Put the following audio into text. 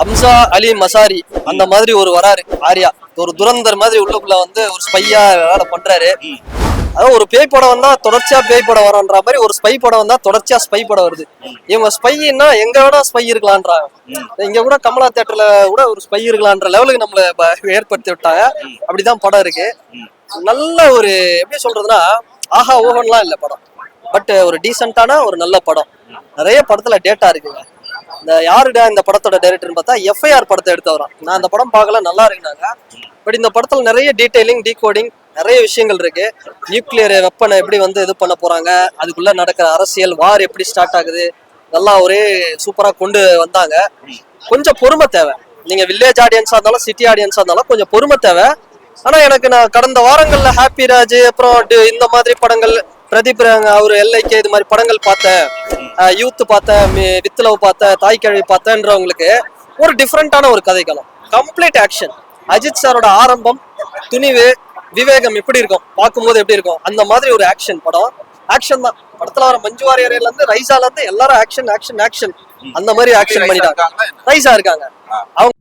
Hamza அலி Mazzarri அந்த மாதிரி ஒரு வராரு ஆர்யா, ஒரு துரந்தர் மாதிரி உள்ளுக்குள்ள வந்து ஒரு ஸ்பையா வேலை பண்றாரு. அதாவது ஒரு பேய் படம் வந்தா தொடர்ச்சியா பேய் படம் வரன்ற மாதிரி ஒரு ஸ்பை படம் வந்தா தொடர்ச்சியா ஸ்பை படம் வருது. இவங்க ஸ்பைன்னா எங்க வேணா ஸ்பை இருக்கலான்றாங்க. இங்க கூட கமலா தியேட்டர்ல கூட ஒரு ஸ்பை இருக்கலான்ற லெவலுக்கு நம்மள ஏற்படுத்தி விட்டாங்க. அப்படிதான் படம் இருக்கு. நல்ல ஒரு எப்படி சொல்றதுன்னா ஆஹா ஓஹன்லாம் இல்ல படம், பட் ஒரு டீசென்டான ஒரு நல்ல படம். நிறைய படத்துல டேட்டா இருக்குங்க. இந்த யாருடா இந்த படத்தோட டைரக்டர்னு பார்த்தா எஃப்ஐஆர் படத்தை எடுத்தவரான். நான் அந்த படம் பார்க்கல, நல்லா இருக்குனாங்க. பட் இந்த படத்துல நிறைய டீடைலிங் டீகோடிங் நிறைய விஷயங்கள் இருக்கு. நியூக்ளியர் வெப்பனை எப்படி வந்து இது பண்ண போறாங்க, அதுக்குள்ள நடக்கிற அரசியல் வார் எப்படி ஸ்டார்ட் ஆகுது, இதெல்லாம் ஒரே சூப்பரா கொண்டு வந்தாங்க. கொஞ்சம் பொறுமை தேவை. நீங்க வில்லேஜ் ஆடியன்ஸா இருந்தாலும் சிட்டி ஆடியன்ஸா இருந்தாலும் கொஞ்சம் பொறுமை தேவை. ஆனா எனக்கு நான் கடந்த வாரங்கள்ல ஹாப்பி ராஜ் அப்புறம் இந்த மாதிரி படங்கள், பிரதீப் அவரு எல்ஐகே இது மாதிரி படங்கள் பார்த்தேன், யூத் பார்த்தேன், வித்லவ் பார்த்தேன், தாய்க்கிழவி பார்த்தேன்றவங்களுக்கு ஒரு டிஃப்ரெண்டான ஒரு கதைக்களம், கம்ப்ளீட் ஆக்ஷன். அஜித் சாரோட ஆரம்பம், துணிவு, விவேகம் எப்படி இருக்கும் பார்க்கும்போது எப்படி இருக்கும் அந்த மாதிரி ஒரு ஆக்ஷன் படம். ஆக்ஷன் தான் படத்துல வர மஞ்சு வாரியர்ல இருந்து ரைசால இருந்து எல்லாரும் ஆக்ஷன் ஆக்ஷன் ஆக்ஷன் அந்த மாதிரி ஆக்ஷன் பண்ணிட்டாங்க. ரைசா இருக்காங்க அவங்க.